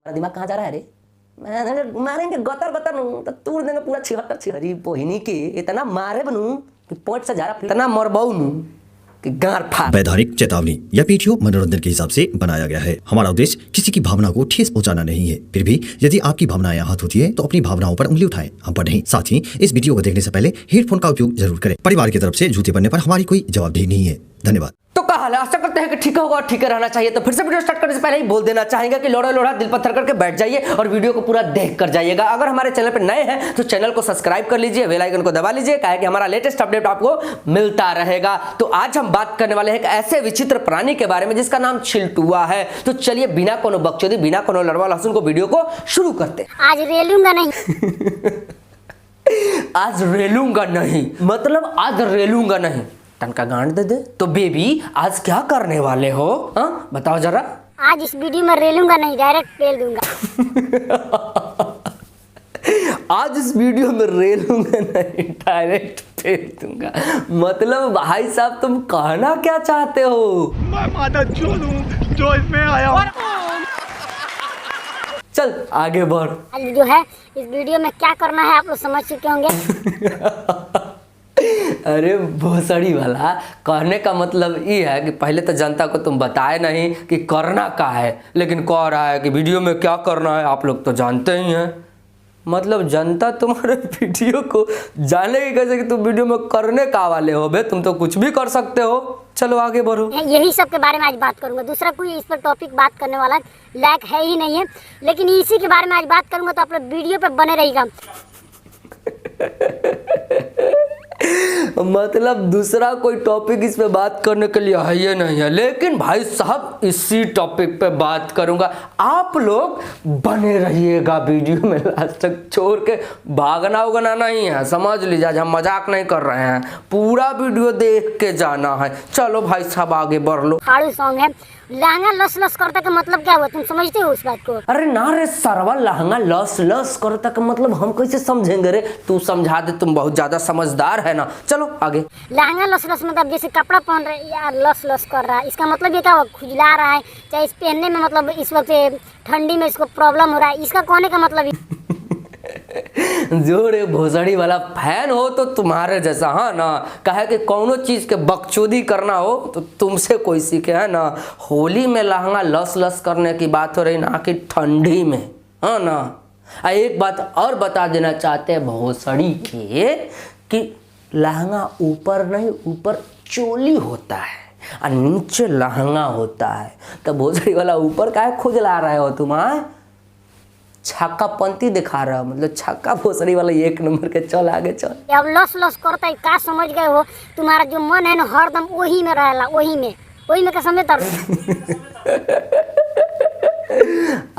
दिमाग कहाँ जा रहा है रे? मारेंगे गतर गतर तो तूड़ देंगे पूरा 76 छिहरी पोहिनी के इतना मारे बनू कि पोट से जा रहा इतना मरबऊ नू कि गार फाड़। वैधानिक चेतावनी, यह वीडियो मनोरंजन के हिसाब से बनाया गया है। हमारा उद्देश्य किसी की भावना को ठेस पहुंचाना नहीं है। फिर भी यदि आपकी भावनाएं आहत होती है तो अपनी भावनाओं पर उंगली उठाएं, हम पर नहीं। साथ ही इस वीडियो को देखने से पहले हेडफोन का उपयोग जरूर करें। परिवार की तरफ से जूते पड़ने पर हमारी कोई जवाबदेही नहीं है। धन्यवाद। तो क्या हाल है? आशा करते हैं कि ठीक होगा और ठीक रहना चाहिए। तो फिर से वीडियो स्टार्ट करने से पहले ही बोल देना चाहेंगे कि लोड़ा लोड़ा दिल पत्थर करके बैठ जाइए और वीडियो को पूरा देख कर जाइएगा। अगर हमारे चैनल पर नए हैं तो चैनल को सब्सक्राइब कर लीजिए, बेल आइकन को दबा लीजिए, क्या है कि हमारा लेटेस्ट अपडेट आपको मिलता रहेगा। तो आज हम बात करने वाले हैं एक ऐसे विचित्र प्राणी के बारे में जिसका नाम चिल्टुआ है। तो चलिए बिना कोनो बकचोदी, बिना कोनो लड़वा लहसुन को वीडियो को शुरू करते हैं। आज रेलूंगा नहीं। आज रेलूंगा नहीं मतलब आज रेलूंगा नहीं, टनका गांड दे दे। तो बेबी आज क्या करने वाले हो? हाँ बताओ जरा। आज इस वीडियो में रेलूंगा नहीं, डायरेक्ट फेल दूंगा। आज इस वीडियो में रेलूंगा नहीं, डायरेक्ट फेल दूंगा। मतलब भाई साहब तुम कहना क्या चाहते हो? मैं माता चोद हूं जो इसमें आया हूं। चल आगे बढ़। आज जो है इस वीडियो में क्या करना है आप लोग समझ चुके होंगे। अरे भोसड़ी वाला, कहने का मतलब ये है कि पहले तो जनता को तुम बताए नहीं कि करना क्या है, लेकिन कह रहा है कि वीडियो में क्या करना है आप लोग तो जानते ही हैं। मतलब जनता तुम्हारे वीडियो को जानेगी कैसे कि तुम वीडियो में करने का वाले हो? बे तुम तो कुछ भी कर सकते हो। चलो आगे बढ़ो। यही सब के बारे में आज बात करूंगा, दूसरा कोई इस पर टॉपिक बात करने वाला लायक है ही नहीं है, लेकिन इसी के बारे में आज बात करूंगा। तो आप लोग वीडियो पे बने रहिएगा। मतलब दूसरा कोई टॉपिक इस पे बात करने के लिए है ये नहीं है, लेकिन भाई साहब इसी टॉपिक पे बात करूंगा। आप लोग बने रहिएगा वीडियो में लास्ट तक, छोड़ के भागना उगना नहीं है, समझ लीजिए। आज हम मजाक नहीं कर रहे हैं, पूरा वीडियो देख के जाना है। चलो भाई साहब आगे बढ़ लो। फाड़ू सॉन्ग है, लहंगा लस लस करता का मतलब क्या हुआ, तुम समझते हो उस बात को? अरे ना रे सरवा, लहंगा लस लस करता का मतलब हम कैसे समझेंगे रे? तू समझा दे, तुम बहुत ज्यादा समझदार है ना। चलो आगे। लहंगा लस लस मतलब जैसे कपड़ा पहन रहे यार लस लस कर रहा है, इसका मतलब ये क्या हुआ? खुजला रहा है, चाहे इस पहनने में मतलब इस वक्त ठंडी में इसको प्रॉब्लम हो रहा है, इसका कहने का मतलब जो रे भोसड़ी वाला फैन हो तो तुम्हारे जैसा, हाँ ना, कहे कि कोनो चीज के बकचोदी करना हो तो तुमसे कोई सीखे, है ना। होली में लहंगा लस लस करने की बात हो रही ना कि ठंडी में, हाँ ना। एक बात और बता देना चाहते हैं भोसड़ी के कि लहंगा ऊपर नहीं, ऊपर चोली होता है और नीचे लहंगा होता है। तो भोसड़ी वाला ऊपर काहे खुजला रहे हो तुम? छक्का पंती दिखा रहा है, मतलब छक्का भोसड़ी वाला एक नंबर के। चल आगे चल। अब लस लस करता है, क्या समझ गए हो? तुम्हारा जो मन है ना हरदम वही में रहेला, वही में क्या समझता?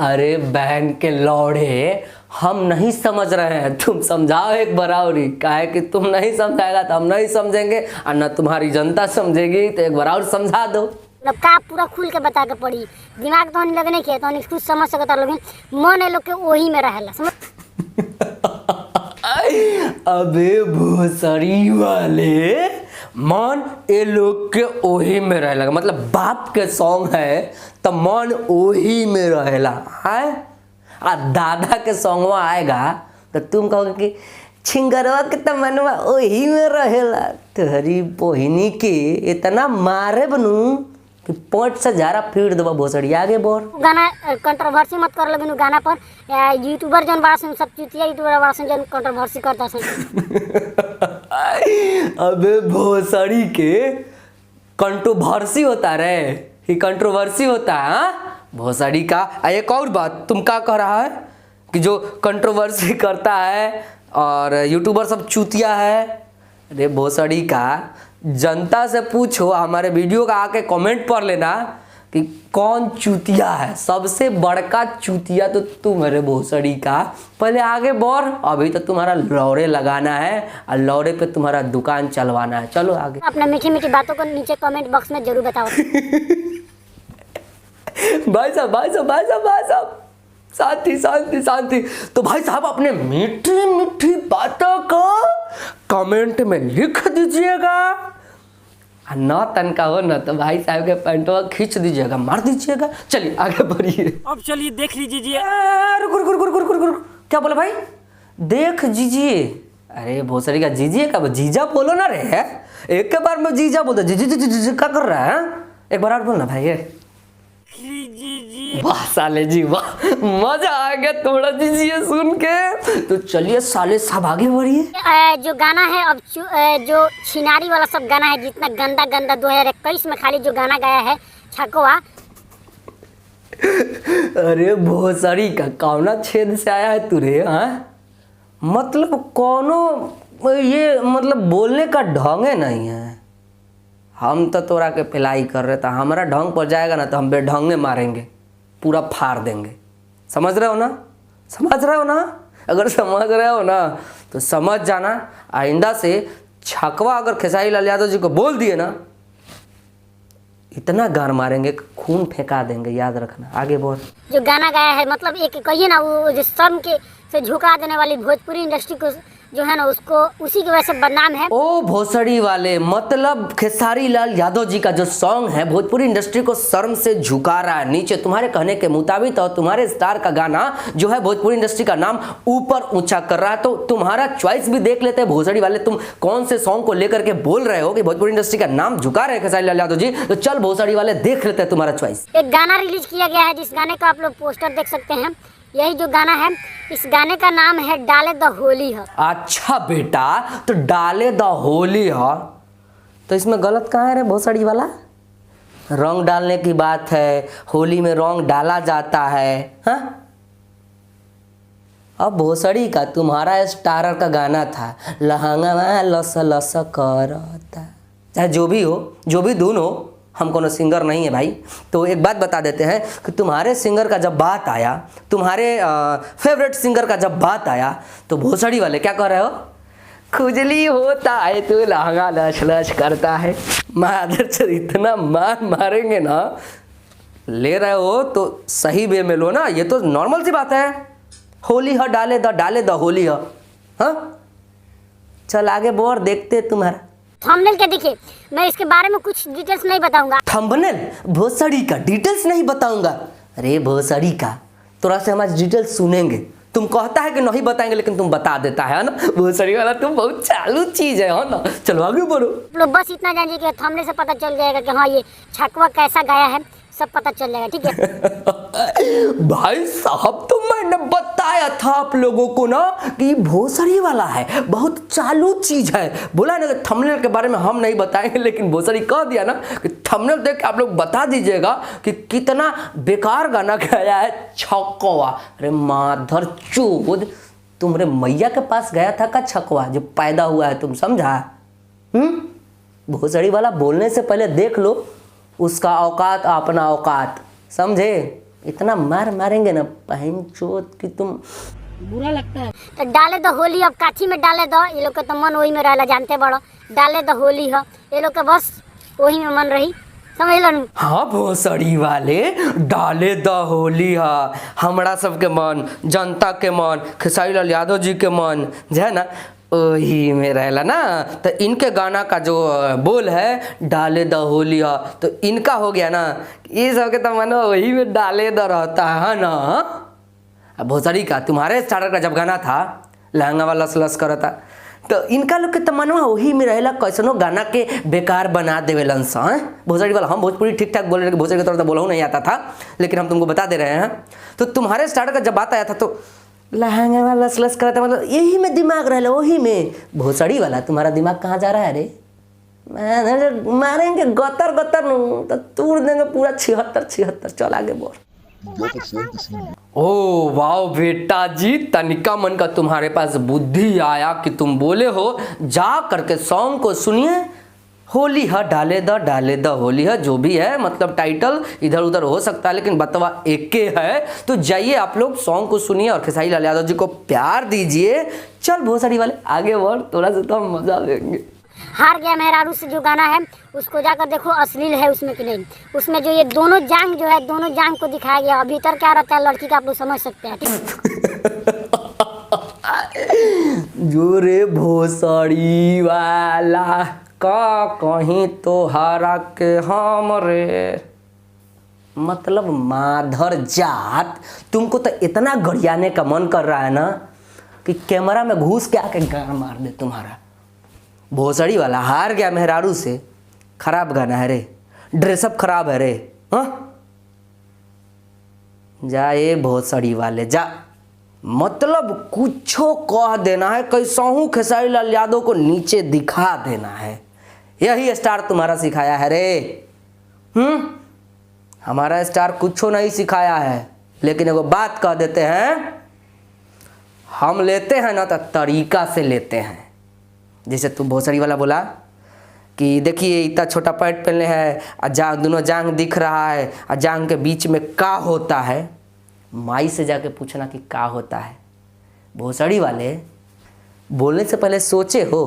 अरे बहन के लौड़े, हम नहीं समझ रहे हैं, तुम समझाओ एक बराबरी। काहे कि तुम नहीं समझाएगा तो हम नहीं समझेंगे और न तुम्हारी जनता समझेगी, तो एक बार और समझा दो। मतलब का पूरा खुल के बता के पड़ी, दिमाग तो नहीं लगने के तो कुछ समझ सकता लोग, मन है लोग के वही में रहेला, समझ? अबे भोसड़ी वाले, मन ए लोग के ओही में रहेला मतलब बाप के सॉन्ग है तो मन ओही में रहेला है। आ दादा के सॉन्गवा आएगा तो तुम कहोगे कि छिंगरवा के तो मनवा ओही में रहेला। तोहरी बहिनी के इतना मारे बनू कि पोट से जारा फीट देबा भोसड़ी। आगे बढ़। गाना कंट्रोवर्सी मत कर लगिन गाना पर, यूट्यूबर जन बड़ा सुन सब चुतिया यूट्यूबर बड़ा सुन जन कंट्रोवर्सी करता से। अबे भोसड़ी के कंट्रोवर्सी होता रे, ये कंट्रोवर्सी होता है भोसड़ी का। एक और बात, तुम क्या कह रहा है कि जो कंट्रोवर्सी करता है और यूट्यूबर सब चुतिया है? अरे भोसड़ी का, जनता से पूछो, हमारे वीडियो का आके कमेंट पढ़ लेना कि कौन चुतिया है। सबसे बड़का चुतिया तो तुम मेरे भोसड़ी का। पहले आगे बढ़, अभी तो तुम्हारा लौड़े लगाना है और लौड़े पे तुम्हारा दुकान चलवाना है। चलो आगे। अपना मीठी मीठी बातों को नीचे कमेंट बॉक्स में जरूर बताओ। भाई साहब शांति शांति शांति। तो भाई साहब अपने मीठी मीठी बातों को कमेंट में लिख दीजिएगा ना तनका हो ना तो भाई साहब के पैंटवा खींच दीजिएगा, मार दीजिएगा। चलिए आगे बढ़िए। अब चलिए देख लीजिए। रुक रुक रुक रुक रुक रुक, क्या बोला भाई? देख जीजिए। अरे भोसड़ी का जीजिए का जीजा बोलो ना रे, एक के बार में जीजा बोलते जीजी जी जी क्या कर रहा है? एक बार और बोलना भाई। वाह साले जी वाह, मजा आ गया थोड़ा जीजिए सुन के। तो चलिए साले साहब आगे बढ़िए। जो गाना है अब जो छिनारी वाला सब गाना है, जितना गंदा गंदा 2021 में खाली जो गाना गाया है छकवा। अरे भोसड़ी का कौना छेद से आया है तू रे? हाँ मतलब कौनो ये मतलब बोलने का ढंग नहीं है। हम तो तोरा के पिलाई कर रहे था, हमारा ढंग पर जाएगा ना तो हम बेढंगे मारेंगे, पूरा फाड़ देंगे। समझ रहे हो ना? समझ रहे हो ना? अगर समझ रहे हो ना तो समझ जाना, आइंदा से छकवा अगर खेसारी लाल यादव जी को बोल दिए ना, इतना गान मारेंगे खून फेंका देंगे, याद रखना। आगे बोल। जो गाना गाया है मतलब एक कहिए ना, वो जो शर्म के से झुका देने वाली भोजपुरी इंडस्ट्री को जो है ना, उसको उसी की वजह से बदनाम है। ओ भोसड़ी वाले, मतलब खेसारी लाल यादव जी का जो सॉन्ग है भोजपुरी इंडस्ट्री को शर्म से झुका रहा है नीचे तुम्हारे कहने के मुताबिक, और तुम्हारे स्टार का गाना जो है भोजपुरी इंडस्ट्री का नाम ऊपर ऊंचा कर रहा है। तो तुम्हारा चॉइस भी देख लेते हैं भोसड़ी वाले, तुम कौन से सॉन्ग को लेकर के बोल रहे हो कि भोजपुरी इंडस्ट्री का नाम झुका रहे हैं खेसारी लाल यादव जी। तो चल भोसड़ी वाले देख लेते हैं तुम्हारा चॉइस। एक गाना रिलीज किया गया है जिस गाने का आप लोग पोस्टर देख सकते हैं। यही जो गाना है, इस गाने का नाम है डाले द होली है। अच्छा बेटा, तो डाले द होली है, तो इसमें गलत कहाँ है रे भोसड़ी वाला? रंग डालने की बात है, होली में रंग डाला जाता है। हाँ अब भोसड़ी का तुम्हारा स्टारर का गाना था लहंगा में लस लस करता, चाहे जो भी हो, जो भी धुन हो, हम कोनो सिंगर नहीं है भाई। तो एक बात बता देते हैं कि तुम्हारे सिंगर का जब बात आया, तुम्हारे फेवरेट सिंगर का जब बात आया, तो भोसड़ी वाले क्या कर रहे हो? खुजली होता है तो लहंगा लच लच करता है। मादर से इतना मार मारेंगे ना, ले रहे हो तो सही वे में लो ना, ये तो नॉर्मल सी बात है। होली है डाले द होली है। हाँ चल आगे बोर, देखते तुम्हारा थंबनेल क्या देखिए, मैं इसके बारे में कुछ डिटेल्स नहीं बताऊंगा। थंबनेल भोसड़ी का डिटेल्स नहीं बताऊंगा? अरे भोसड़ी का, तोरा से हमारी डिटेल्स सुनेंगे, तुम कहता है कि नहीं बताएंगे लेकिन तुम बता देता है ना भोसड़ी वाला, तुम बहुत चालू चीज है ना। चलो आगे बढ़ो। लोग बस इतना जानिए कि थंबनेल से पता चल जाएगा कि हाँ ये छकवा कैसा गाया है, सब पता चल जाएगा, ठीक है। भाई साहब तो मैंने बताया था आप लोगों को ना कि भोसड़ी वाला है, बहुत चालू चीज है। बोला ना कि थंबनेल के बारे में हम नहीं बताएंगे, लेकिन भोसड़ी कह दिया ना कि थंबनेल देख के आप लोग बता दीजिएगा कि कितना बेकार गाना गाया है छकवा। अरे माधर चोद, तुमरे मैया के पास गया था का छकवा जो पैदा हुआ है, तुम समझा? भोसड़ी वाला बोलने से पहले देख लो उसका औकात अपना औकात, समझे? इतना मार मारेंगे ना बहन चोद कि तुम बुरा लगता है। तो डाले द होली, अब काठी में डाले दो, ये लोग का तो मन वही में रहला, जानते बड़ो। डाले द होली है, ये लोग का बस वही में मन रही, समझ लो। हाँ भोसड़ी वाले, डाले द होली है, हमरा सबके मन, जनता के मन, खेसारी लाल यादव जी के मन जो है ना वही में रहला ना। तो इनके गाना का जो बोल है डाले द होली है, तो इनका हो गया ना, ये सब के तो मन वही में डाले द रहता है ना। अब भोसड़ी का तुम्हारे स्टार्टर का जब गाना था लहंगा वाला लस लस करता, तो इनका लोग के तमन्ना वही में रहेला, कैसनो गाना के बेकार बना देवेलन सा। भोसड़ी वाला, हम भोजपुरी ठीक ठाक बोल रहे हैं, भोसड़ी का थोड़ा बोलू नहीं आता था, लेकिन हम तुमको बता दे रहे हैं। तो तुम्हारे स्टार्टर का जब बात आया था तो लहंगा वाला लस लस करता, मतलब यही में दिमाग रहेला, वही में। भोसड़ी वाला तुम्हारा दिमाग कहाँ जा रहा है रे? मारेंगे गतर गतर तो तोड़ देंगे पूरा 76। चल आगे बोल। ओ वाओ बेटा जी, तनिका मन का तुम्हारे पास बुद्धि आया कि तुम बोले हो जा करके सॉन्ग को सुनिए। होली है डाले द होली है, जो भी है, मतलब टाइटल इधर उधर हो सकता है लेकिन बतवा एक के है। तो जाइए आप लोग सॉन्ग को सुनिए और खेसारी लाल यादव जी को प्यार दीजिए। चल भोसड़ी वाले आगे बढ़, थोड़ा सा तो हम मजा लेंगे। हार गया मेहरारू से जो गाना है उसको जाकर देखो, अश्लील है उसमें कि नहीं। उसमें जो ये दोनों जांग जो है, दोनों जांग को दिखाया गया, भीतर क्या रहता है लड़की का आप लोग समझ सकते हैं, ठीक। जो रे भोसड़ी वाला का कहीं तोहारा के हमरे, मतलब माधर जात। तुमको तो इतना गरियाने का मन कर रहा है ना कि कैमरा में घुस के आके गाना मार दे तुम्हारा। भोसड़ी वाला हार गया मेहरारू से, खराब गाना है रे, ड्रेसअप खराब है रे। हाँ जा ये भोसड़ी वाले जा, मतलब कुछो कह देना है, कैसाहू खेसारी लाल यादव को नीचे दिखा देना है। यही स्टार तुम्हारा सिखाया है रे। हमारा स्टार कुछो नहीं सिखाया है, लेकिन एगो बात कह देते हैं, हम लेते हैं ना तो तरीका से लेते हैं। जैसे तू भोसड़ी वाला बोला कि देखिए इतना छोटा पैंट पहने हैं और दोनों जांग दिख रहा है और जांग के बीच में का होता है, माई से जाके पूछना कि का होता है। भोसड़ी वाले बोलने से पहले सोचे हो।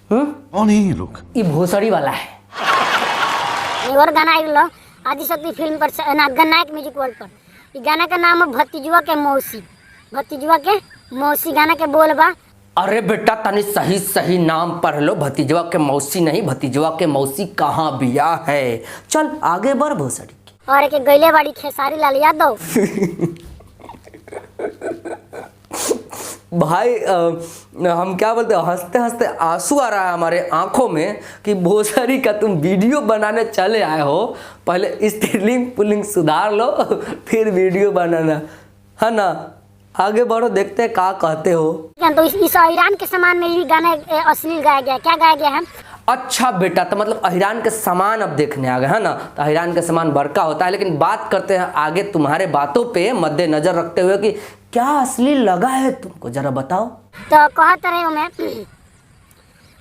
कौन है ये लोग? ये भोसड़ी वाला है। और गाना आई लो आदिशक्ति फिल्म पर ना गन्नायक म्यूजिक वर्ल्ड पर। ये गाना का नाम है भतीजुआ के मौसी। भतीजुआ के मौसी गाना के बोल बा। अरे बेटा तनी सही सही नाम पढ़ लो, भतीजवा के मौसी नहीं, भतीजवा के मौसी कहाँ बिया है। चल आगे बढ़ भोसड़ी। और एक गैले बाड़ी खेसारी लाल यादव। भाई हम क्या बोलते हैं, हंसते हंसते आंसू आ रहा है हमारे आंखों में कि भोसड़ी का तुम वीडियो बनाने चले आए हो। पहले स्त्रीलिंग पुल्लिंग सुधार लो फिर वीडियो बनाना, है ना। आगे बढ़ो, देखते हैं क्या कहते हो। तो इस ईरान के समान में भी गाना अश्लील गाया गया। क्या गाया गया है? अच्छा बेटा, तो मतलब अहिरान के समान अब देखने आ गए, है ना। तो अहिरान के समान बड़का होता है, लेकिन बात करते हैं आगे तुम्हारे बातों पे मद्देनजर रखते हुए कि क्या अश्लील लगा है तुमको, जरा बताओ। तो कहते रहे मैं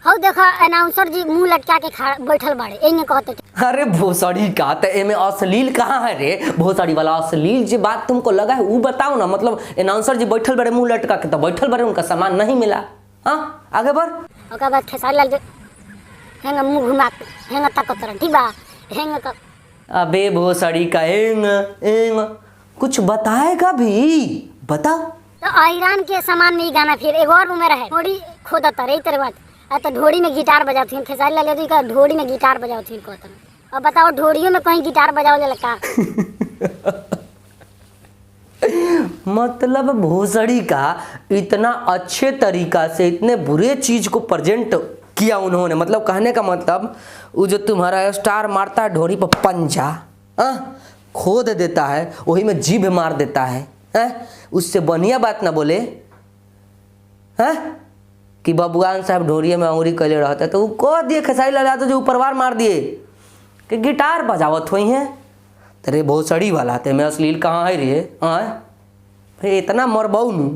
हो देखो अनाउंसर जी मुंह लटका के बैठल बाड़े, एंगे कहते थे। अरे भोसड़ी का तो एमे अश्लील कहाँ है रे भोसड़ी वाला। अश्लील जो बात तुमको लगा है वो बताओ ना। मतलब अनाउंसर जी बैठल बड़े मुंह लटका के, तो बैठल बड़े, उनका सामान नहीं मिला। हाँ आगे बढ़। ओकर बाद खेसारी लाल हेंगा मुंह घुमा हेंगा ताकत रह, ठीक बा हेंगा का। अबे भोसड़ी का एंग एंग कुछ बताएगा भी, बता। तो ईरान के सामान में ही गाना। फिर एक और मेरा है ढोड़ी खोदता रही तेरे बात। तो ढोड़ी में गिटार बजाती हूँ। खेसारी लाल यादव का ढोड़ी में गिटार बजाती हूँ कहता हूँ। अब बताओ ढोड़ियों में कहीं गिटार बजाओ जाला का? मतलब भोसड़ी का इतना अच्छे तरीका से इतने बुरे चीज को प्रेजेंट किया उन्होंने। मतलब कहने का मतलब वो जो तुम्हारा स्टार मारता है ढोरी पर पंजा, खोद देता है, वही में जीभ मार देता है, उससे बढ़िया बात ना बोले कि बबुआन साहब ढोरिया में अंगुरी कैले रहता है। तो वो कह दिए खेसारी लाल यादव जो ऊपरवार मार दिए कि गिटार बजावत हुई हैं। तेरे भोसड़ी वाला ते में अश्लील कहाँ है रे? फिर इतना मरबऊ नू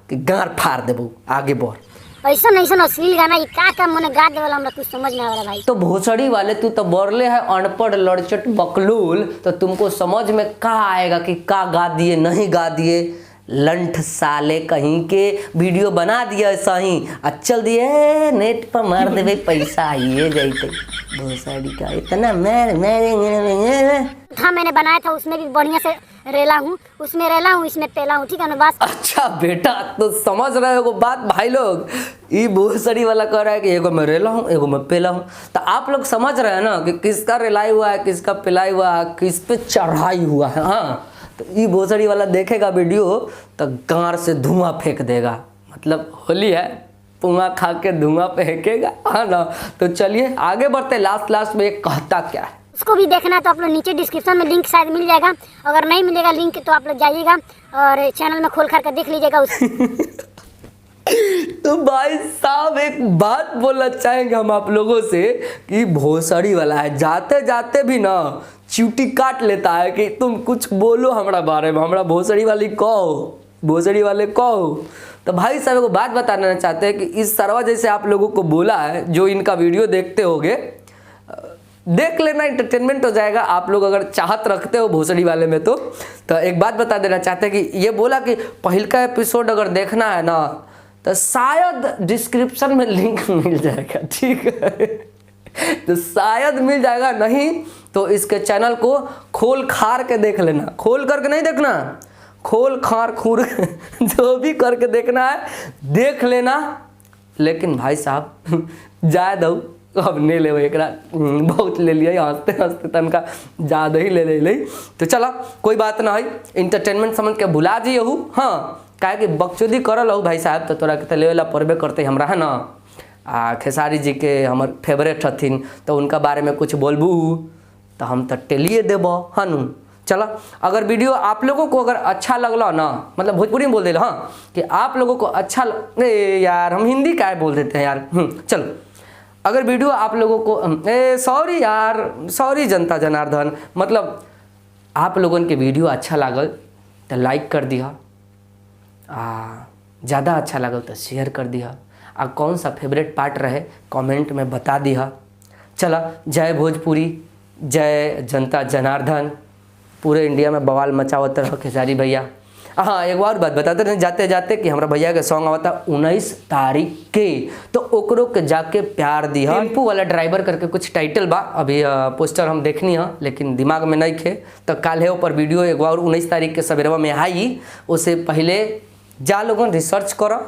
कि गार फाड़ देबू। आगे बढ़। ऐसा अश्लील गाना ये का मने गा देवला हमरा कुछ समझ नहीं आ रहा भाई। तो भोसड़ी वाले तू तो बोरले है अनपढ़ लड़चट बकलूल, तो तुमको समझ में का आएगा कि का गा दिए नहीं गा दिए। लंठ साले कहीं के वीडियो बना दिया ऐसा ही चल दिए नेट पर मार देवे पैसा आइए जाते। भोसड़ी का इतना हाँ मैंने बनाया था, उसमें भी बढ़िया से रेला हूँ, उसमें रेला हूँ, इसमें पेला हूँ, ठीक है ना बस। अच्छा बेटा तो समझ रहे हो बात भाई लोग। ये भोसड़ी वाला कह रहा है कि एगो मैं रेला हूँ एगो मैं पेला हूँ। तो आप लोग समझ रहे हैं ना कि किसका रेलाई हुआ है, किसका पिलाई हुआ है, किस पे चढ़ाई हुआ है। हाँ तो ये भोसड़ी वाला देखेगा वीडियो तो गार से धुआं फेंक देगा। मतलब होली है, पुआं खा के धुआं फेंकेगा, है ना। तो चलिए आगे बढ़ते। लास्ट में एक कहता क्या है उसको भी देखना है तो आप लोग नीचे डिस्क्रिप्शन में लिंक शायद मिल जाएगा। अगर नहीं मिलेगा लिंक तो आप लोग जाइएगा और चैनल में खोल कर देख लीजिएगा उस। तो भाई साहब एक बात बोलना चाहेंगे हम आप लोगों से कि भोसड़ी वाला है जाते जाते भी ना चूटी काट लेता है कि तुम कुछ बोलो हमारा बारे में, हमारा भोसड़ी वाली कहो, भोसड़ी वाले कहो। तो भाई साहब को बात बताना चाहते हैं कि इस सरवा जैसे आप लोगों को बोला है, जो इनका वीडियो देखते होगे, देख लेना, एंटरटेनमेंट हो जाएगा। आप लोग अगर चाहत रखते हो भोसड़ी वाले में तो एक बात बता देना चाहते हैं कि ये बोला कि पहल का एपिसोड अगर देखना है ना तो शायद डिस्क्रिप्शन में लिंक मिल जाएगा, ठीक है। तो शायद मिल जाएगा, नहीं तो इसके चैनल को खोल खार के देख लेना। खोल करके नहीं देखना, खोल खार खूर जो भी करके देखना है देख लेना। लेकिन भाई साहब जाए दो अब नहीं ले एकरा बहुत ले लिया हंसते हंसते तनका ज़्यादा ही ले ले। तो चला कोई बात ना है, इंटरटेनमेंट समझ के भुला जाइए। हाँ काहे कि बकचोदी करल हो भाई साहब तो तोरा के लेवेला पड़बे करते हमरा है ना। खेसारी जी के हमर फेवरेट हथिन तो उनका बारे में कुछ बोलबू तो हम तो टेलिए देब है नु। चला अगर वीडियो आप लोगों को अगर अच्छा लगला ना, मतलब भोजपुरी में बोल दे हाँ कि आप लोगों को अच्छा यार हम हिंदी क्या बोल देते हैं यार। चलो अगर वीडियो आप लोगों को सॉरी यार, सॉरी जनता जनार्दन, मतलब आप लोगों के वीडियो अच्छा लागल तो लाइक कर दिया, ज़्यादा अच्छा लागल तो शेयर कर दिया, आ कौन सा फेवरेट पार्ट रहे कमेंट में बता दिया। चला जय भोजपुरी, जय जनता जनार्दन, पूरे इंडिया में बवाल मचावत रहो खेसारी भैया। हाँ एक और बात बताते रहे जाते जाते कि हमारा भैया के सॉन्ग आवता 19 तारीख के, तो ओकरो के जाके प्यार दिया। टेम्पू वाला ड्राइवर करके कुछ टाइटल बा, अभी पोस्टर हम देखनी है लेकिन दिमाग में नहीं खे, तो कल है ऊपर वीडियो एक बार 19 तारीख के सवेरवा में आई। उससे पहले जा लोगों रिसर्च करो।